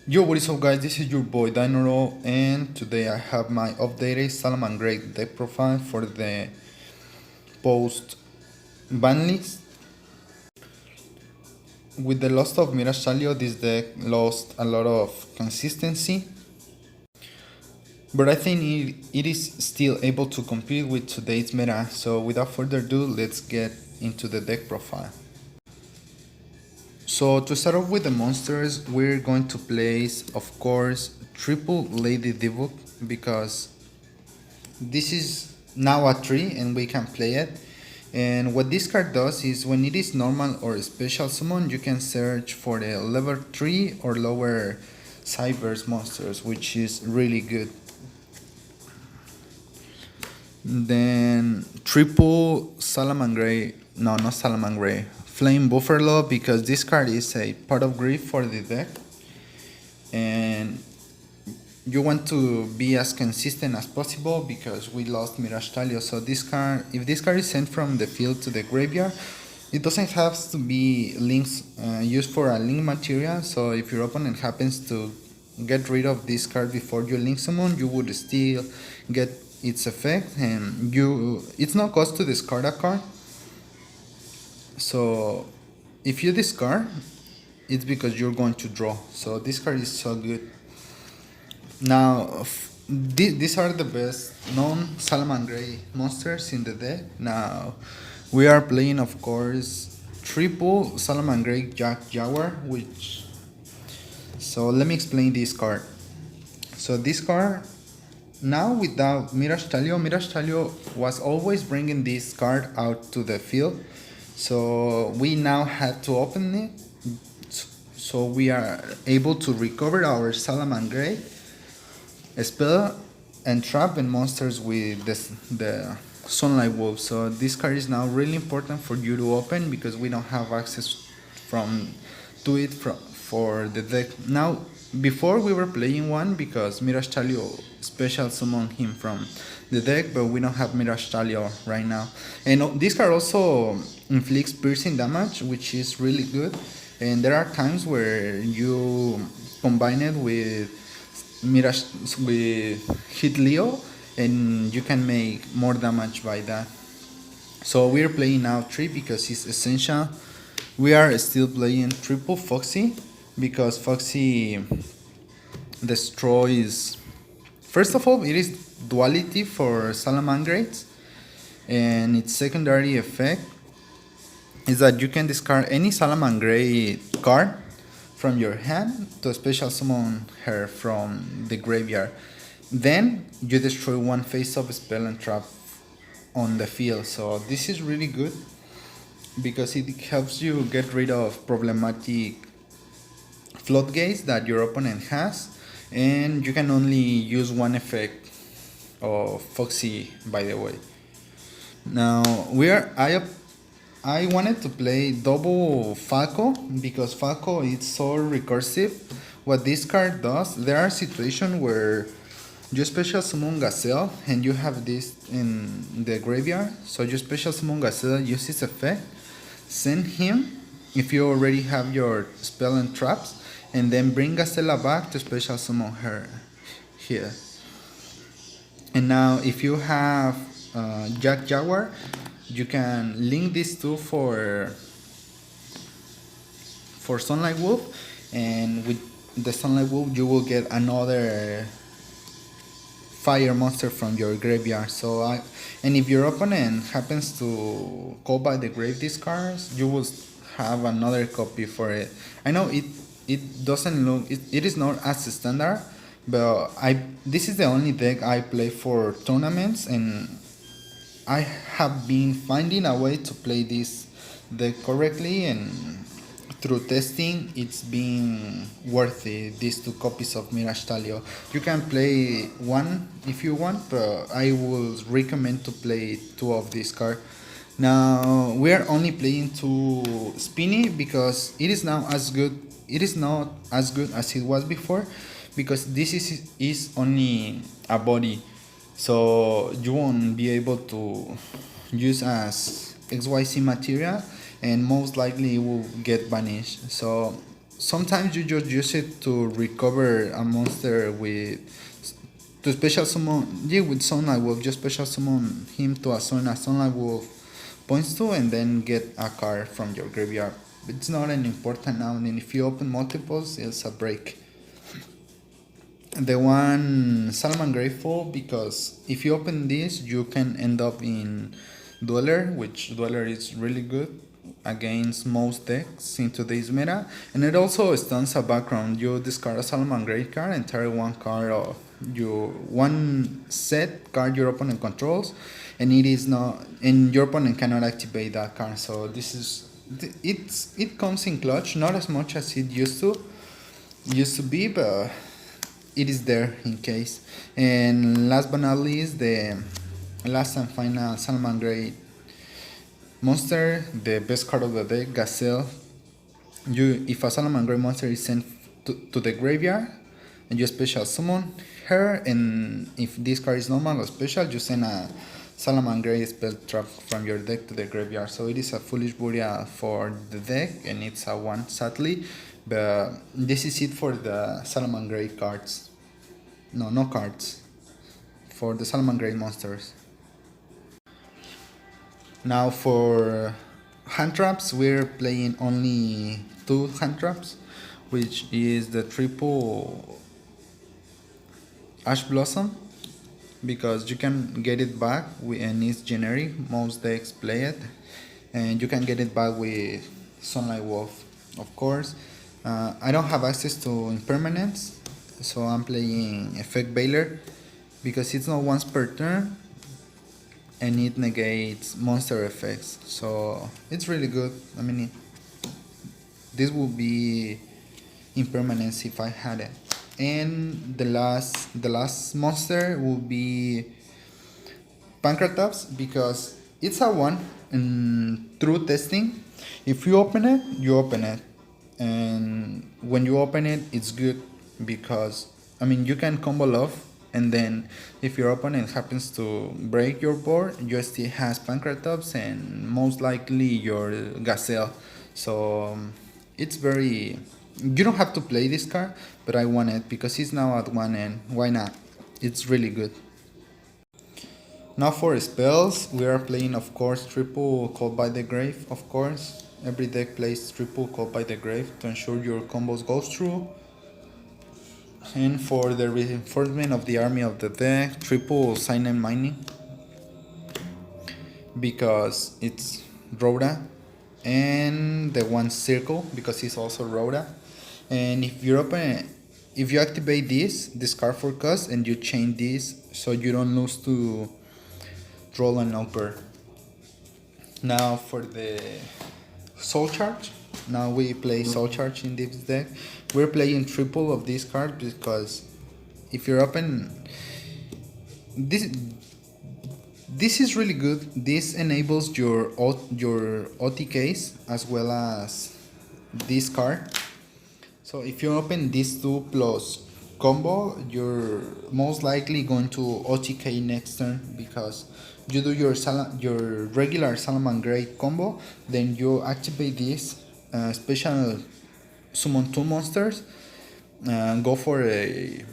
Yo, what is up guys, this is your boy Dinoro, and today I have my updated Salamangreat deck profile for the post Banlist. With the loss of Mirage Talio, this deck lost a lot of consistency, but I think it is still able to compete with today's meta, so without further ado, let's get into the deck profile. So to start off with the monsters, we're going to place, of course, triple Lady Divock, because this is now a tree and we can play it. And what this card does is when it is normal or special summon, you can search for the level 3 or lower Cyberse monsters, which is really good. Then triple Salamangreat, no, not Salamangreat, Flame Buffalo, because this card is a part of grief for the deck. And you want to be as consistent as possible because we lost Mirage Talio. So this card, if this card is sent from the field to the graveyard, it doesn't have to be links used for a link material. So if your opponent happens to get rid of this card before you link someone, you would still get its effect, and it's no cost to discard a card. So if you discard, it's because you're going to draw. So this card is so good. Now, these are the best known Salamangreat monsters in the deck. Now, we are playing, of course, triple Salamangreat Jaguar, which. So let me explain this card. So this card, now without Mirage Talio was always bringing this card out to the field. So we now had to open it. So we are able to recover our Salamangreat, spell and trap and monsters with the Sunlight Wolf. So this card is now really important for you to open because we don't have access to it for the deck. Now, before we were playing one because Mirage Talio special summoned him from the deck, but we don't have Mirage Talio right now. And this card also inflicts piercing damage, which is really good. And there are times where you combine it with Mirage with hit Leo, and you can make more damage by that. So we're playing now 3 because it's essential. We are still playing triple Foxy because Foxy destroys. First of all, it is duality for Salamangreats, and its secondary effect is that you can discard any Salamangreat card from your hand to special summon her from the graveyard. Then you destroy one face-up spell and trap on the field. So this is really good because it helps you get rid of problematic floodgates that your opponent has, and you can only use one effect of Foxy, by the way. Now I wanted to play double Falco because Falco is so recursive. What this card does, there are situations where you special summon Gazelle and you have this in the graveyard. So you special summon Gazelle, use its effect, send him if you already have your spell and traps, and then bring Gazella back to special summon her here. And now if you have Jaguar, you can link these two for Sunlight Wolf, and with the Sunlight Wolf you will get another fire monster from your graveyard. And if your opponent happens to call by the grave discards, you will have another copy for it. I know it doesn't look, it is not as standard, but this is the only deck I play for tournaments, and I have been finding a way to play this deck correctly, and through testing it's been worth it, these 2 copies of Mirage Talio. You can play one if you want, but I would recommend to play 2 of this card. Now we are only playing 2 Spinny because it is now as good, it is not as good as it was before, because this is only a body. So you won't be able to use as XYZ material, and most likely it will get banished. So sometimes you just use it to recover a monster with to special summon. Yeah, with Sunlight Wolf, just special summon him to a Sunlight Wolf points to, and then get a card from your graveyard. It's not an important now, and if you open multiples, it's a break. The one Salamangreat full, because if you open this, you can end up in Dweller, which Dweller is really good against most decks in today's meta, and it also stuns a background. You discard a Salamangreat card and target one card of your one set card your opponent controls, and it is not, and your opponent cannot activate that card. So this is it comes in clutch, not as much as it used to be, but it is there in case. And last but not least, the last and final Salamangreat monster, the best card of the deck, Gazelle. If a Salamangreat monster is sent to the graveyard, and you special summon her, and if this card is normal or special, you send a Salamangreat spell trap from your deck to the graveyard. So it is a foolish burial for the deck, and it's a 1 sadly. But this is it for the Salamangreat cards. No cards. For the Salamangreat monsters. Now for hand traps, we're playing only 2 hand traps, which is the triple Ash Blossom, because you can get it back and it's generic. Most decks play it, and you can get it back with Sunlight Wolf, of course. I don't have access to impermanence, so I'm playing Effect Bailer because it's not once per turn and it negates monster effects, so it's really good. I mean, this would be impermanence if I had it. And the last monster will be Pancratops, because it's a 1 in through testing. If you open it, you open it, and when you open it, it's good because I mean you can combo love, and then if your opponent happens to break your board, you still has Pancratops and most likely your Gazelle. So it's very, you don't have to play this card, but I want it because it's now at 1 and why not? It's really good. Now for spells, we are playing of course triple Call by the Grave, of course. Every deck plays triple Call by the Grave to ensure your combos goes through. And for the reinforcement of the army of the deck, triple Cyanide Mining, because it's Rhoda, and the one Circle because it's also Rhoda. And if you activate this, discard for cost, and you chain this so you don't lose to Troll and Upper. Now for the Soul Charge. Now we play Soul Charge in this deck. We're playing triple of this card because if you're open, this is really good. This enables your OTKs as well as this card. So if you open these 2 plus combo, you're most likely going to OTK next turn because you do your regular Salamangreat combo, then you activate this special summon 2 monsters and go for a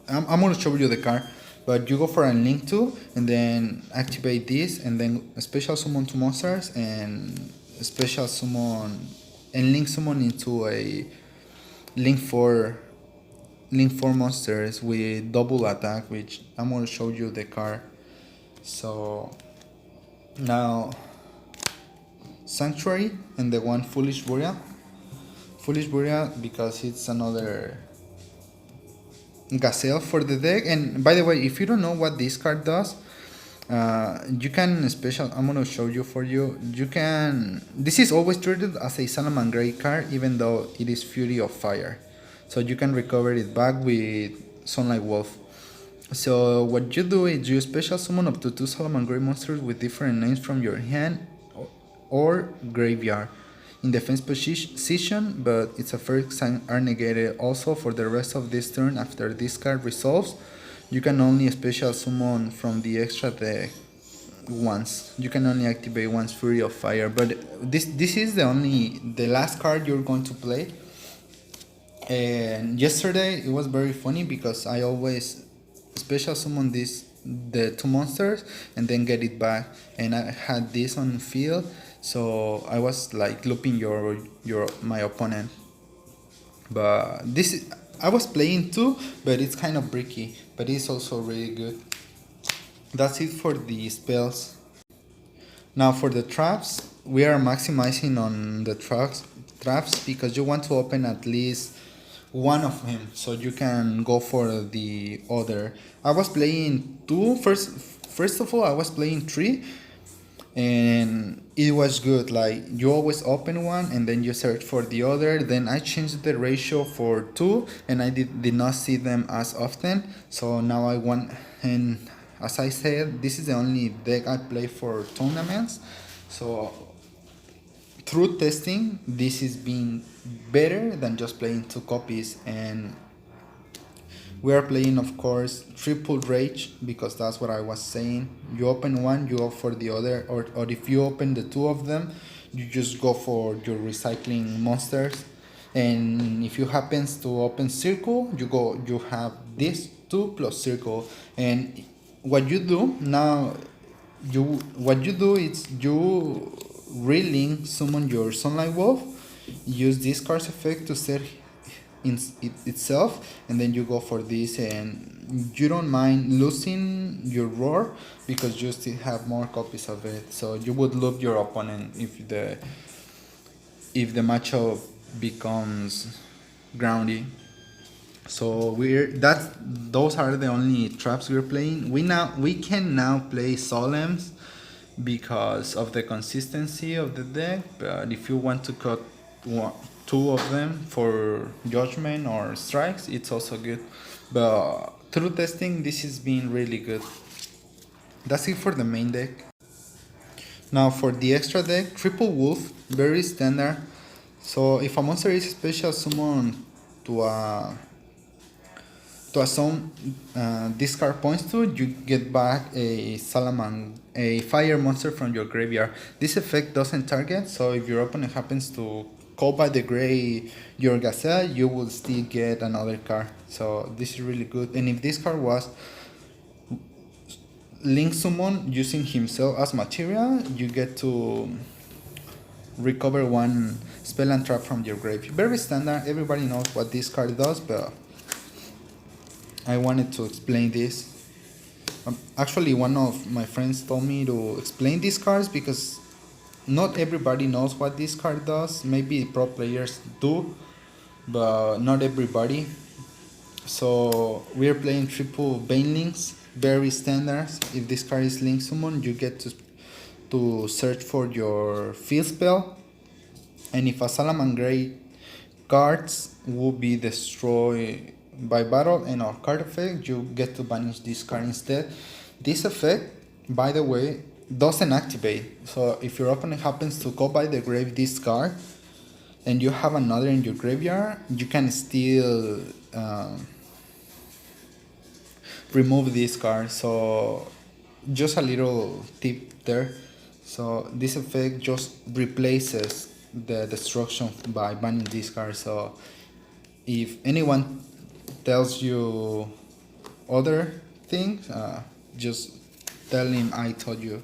I'm gonna show you the card, but you go for a link 2 and then activate this and then special summon 2 monsters and special summon and link summon into a link 4 monsters with double attack, which I'm gonna show you the card. So now Sanctuary and the one Foolish Burial because it's another Gazelle for the deck. And by the way, if you don't know what this card does, you can I'm gonna show you for you. You can, this is always treated as a Salamangreat card even though it is Fury of Fire, so you can recover it back with Sunlight Wolf. So what you do is you special summon up to 2 Salamangreat monsters with different names from your hand or graveyard in defense position, but its effects are negated. Also for the rest of this turn after this card resolves, you can only special summon from the extra deck once. You can only activate once Fury of Fire. But this is the last card you're going to play. And yesterday it was very funny because I always special summon the two monsters and then get it back, and I had this on field, so I was like looping your my opponent. But I was playing too, but it's kind of bricky, but it's also really good. That's it for the spells. Now for the traps, we are maximizing on the traps because you want to open at least one of him so you can go for the other. I was playing two first of all I was playing three, and it was good. Like you always open one and then you search for the other. Then I changed the ratio for two, and I did not see them as often, so now I want. And as I said, this is the only deck I play for tournaments, so through testing this is being better than just playing two copies. And we are playing, of course, triple rage because that's what I was saying. You open one, you go for the other, or if you open the two of them, you just go for your recycling monsters. And if you happens to open circle, you have this two plus circle. And what you do now, what you do is you relink summon your Sunlight Wolf, use this card's effect to set itself, and then you go for this, and you don't mind losing your roar because you still have more copies of it. So you would loop your opponent if the matchup becomes groundy. So those are the only traps we're playing. We can now play Solems because of the consistency of the deck, but if you want to cut two of them for judgment or strikes, it's also good. But through testing, this has been really good. That's it for the main deck. Now for the extra deck, triple wolf, very standard. So if a monster is special summon to a zone discard points to, you get back a fire monster from your graveyard. This effect doesn't target, so if your opponent happens to call by the gray your gazelle, you will still get another card. So this is really good. And if this card was link summon using himself as material, you get to recover one spell and trap from your grave. Very standard, everybody knows what this card does, but I wanted to explain this. Actually, one of my friends told me to explain these cards because not everybody knows what this card does. Maybe pro players do, but not everybody. So we're playing triple Banlist, very standard. If this card is link summon, you get to search for your field spell, and if a Salamangreat cards will be destroyed by battle and or card effect, you get to banish this card instead. This effect, by the way, doesn't activate. So if your opponent happens to go by the grave this card and you have another in your graveyard, you can still remove this card. So just a little tip there. So this effect just replaces the destruction by banning this card. So if anyone tells you other things, just tell him I told you.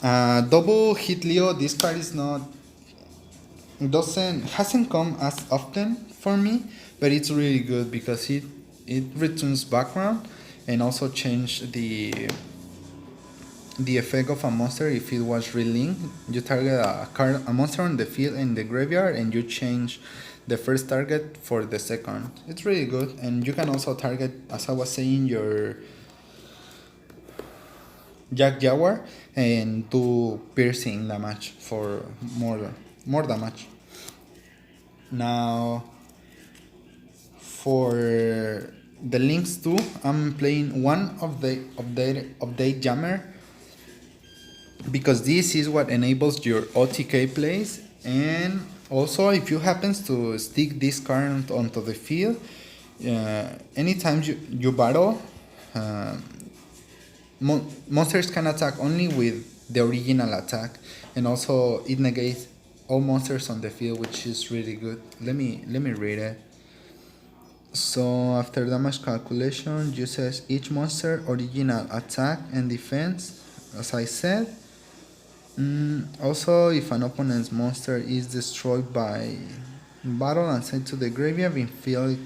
Double hit Leo, this card is hasn't come as often for me, but it's really good because it returns background and also change the effect of a monster. If it was relinked, you target a monster on the field in the graveyard and you change the first target for the second. It's really good, and you can also target, as I was saying, your Jack Jaguar and do piercing damage for more damage. Now for the links too, I'm playing one of the update jammer because this is what enables your OTK plays. And also if you happens to stick this card onto the field, anytime you battle, monsters can attack only with the original attack, and also it negates all monsters on the field, which is really good. Let me read it. So after damage calculation, uses each monster original attack and defense, as I said. Also, if an opponent's monster is destroyed by battle and sent to the graveyard, inflict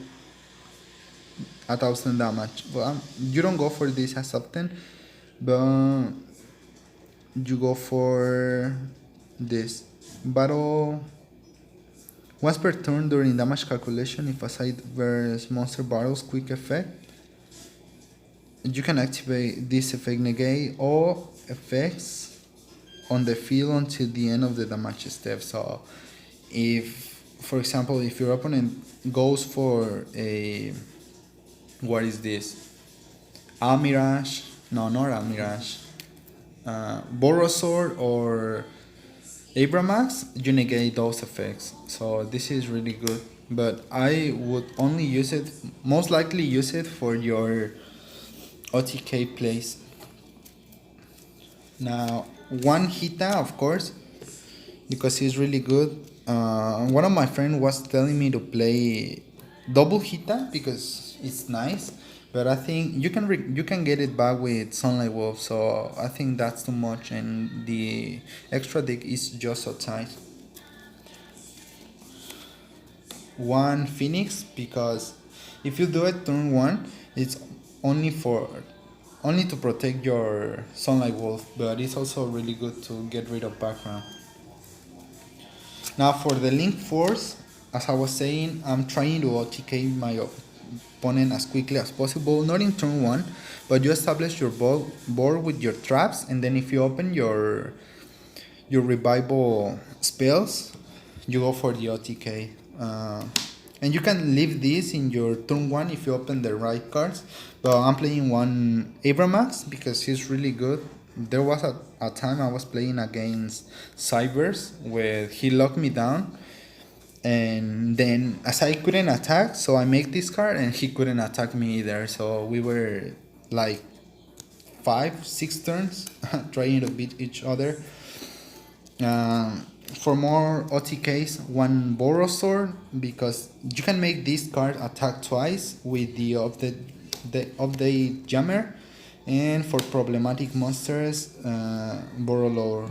1,000 damage. Well, you don't go for this as often, but you go for this. Battle once per turn during damage calculation, if a side versus monster battles quick effect, you can activate this effect, negate all effects on the field until the end of the damage step. So if, for example, if your opponent goes for a, what is this? Almirage? No, not Almirage. Borosaur or Abramax, you negate those effects. So this is really good. But I would only use it, most likely use it for your OTK plays. Now, one Hita, of course, because he's really good. One of my friends was telling me to play double Hita because it's nice, but I think you can get it back with Sunlight Wolf, so I think that's too much, and the extra deck is just so tight. One Phoenix, because if you do it turn one, it's only to protect your Sunlight Wolf, but it's also really good to get rid of background. Now for the Link Force, as I was saying, I'm trying to OTK my opponent as quickly as possible, not in turn one, but you establish your board with your traps, and then if you open your revival spells, you go for the OTK. And you can leave this in your turn one if you open the right cards, but I'm playing one Abramax because he's really good. There was a time I was playing against Cybers where he locked me down, and then as I couldn't attack, so I make this card and he couldn't attack me either, so we were like 5-6 turns trying to beat each other. For more OTKs, one Borosaur, because you can make this card attack twice with the update jammer, and for problematic monsters, Borolo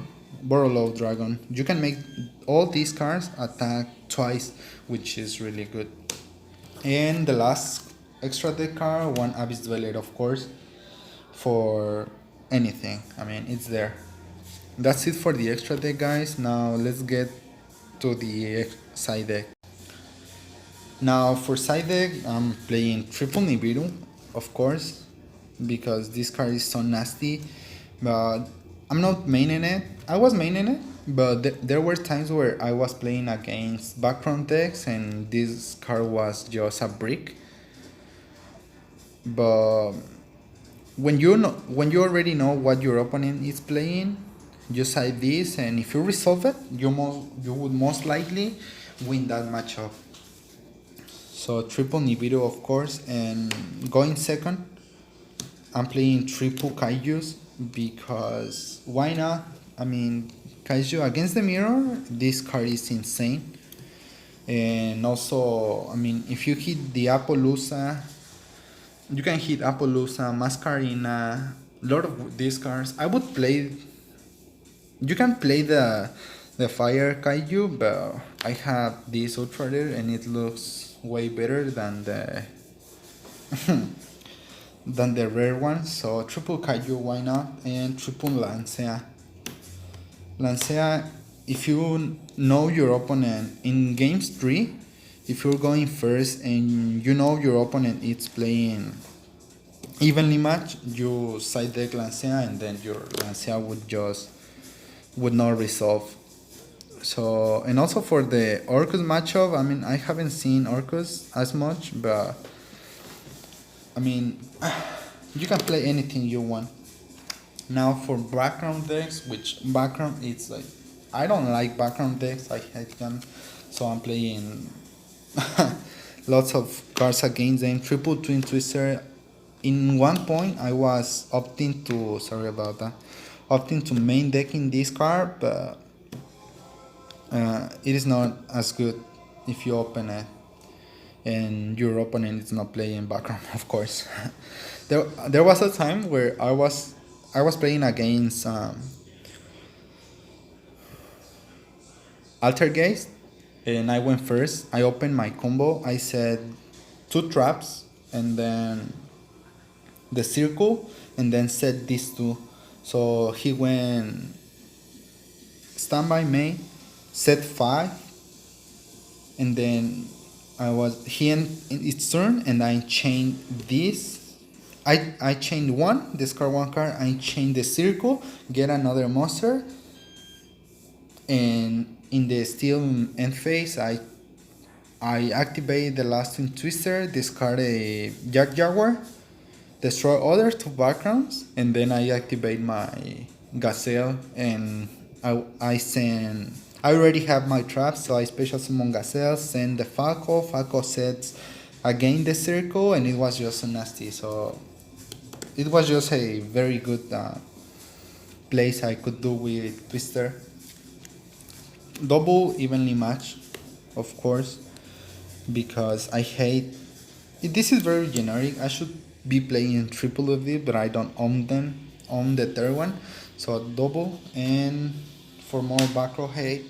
Dragon. You can make all these cards attack twice, which is really good. And the last extra deck card, one Abyss Dweller, of course, for anything. I mean, it's there. That's it for the extra deck, guys. Now let's get to the side deck. Now for side deck, I'm playing triple Nibiru, of course, because this card is so nasty. But I'm not maining it. I was maining it, but there were times where I was playing against background decks and this card was just a brick. But when you already know what your opponent is playing, you side this, and if you resolve it, you would most likely win that matchup. So triple Nibiru, of course, and going second, I'm playing triple Kaijus because why not? I mean, Kaiju against the mirror, this card is insane. And also, I mean, if you hit the Appaloosa, you can hit Appaloosa, Masquerina, a lot of these cards. I would play. You can play the Fire Kaiju, but I have this Ultra Rare and it looks way better than the than the rare one. So triple Kaiju, why not? And triple Lancea. Lancea, if you know your opponent in games 3, if you're going first and you know your opponent is playing evenly matched, you side deck Lancea and then your Lancea would not resolve. So, and also for the Orcus matchup, I mean, I haven't seen Orcus as much, but I mean, you can play anything you want. Now for background decks, which background it's like, I don't like background decks, I hate them, so I'm playing lots of cards against them. Triple Twin Twister, in one point I was opting to, sorry about that, opting to main decking this card, but it is not as good if you open it and your opponent is not playing background, of course. There was a time where I was playing against Altergeist, and I went first. I opened my combo. I said two traps, and then the circle, and then set these two. So he went standby main, set five, and then he end its turn, and I chained this. I chained one, discard one card. I chained the circle, get another monster, and in the steel end phase, I activate the last twin twister, discard a Jaguar, destroy other two backgrounds, and then I activate my Gazelle, and I already have my traps, so I special summon Gazelle, send the Falco sets again the circle, and it was just nasty. So it was just a very good place I could do with Twister. Double evenly match, of course, because I hate. This is very generic. I should be playing triple of it, but I don't own them. Own the third one, so double. And for more back row hate,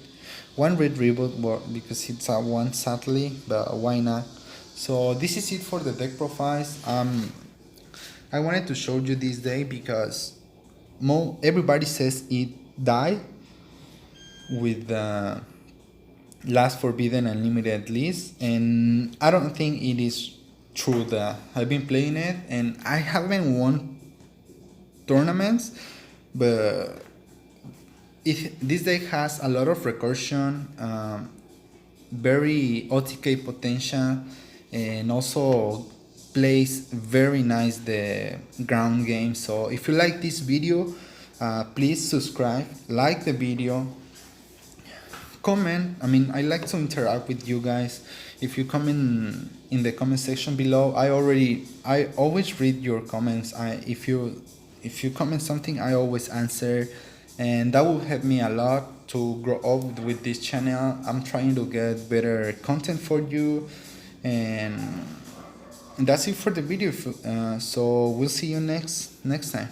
one red reboot, well, because it's a one sadly, but why not? So this is it for the deck profiles. I wanted to show you this day because everybody says it died with the Last Forbidden Unlimited list, and I don't think it is true. That I've been playing it and I haven't won tournaments, but this deck has a lot of recursion, very OTK potential, and also plays very nice the ground game. So if you like this video, please subscribe, like the video, comment. I mean, I like to interact with you guys. If you comment in the comment section below, I always read your comments. If you comment something, I always answer, and that will help me a lot to grow up with this channel. I'm trying to get better content for you, and that's it for the video. So we'll see you next time.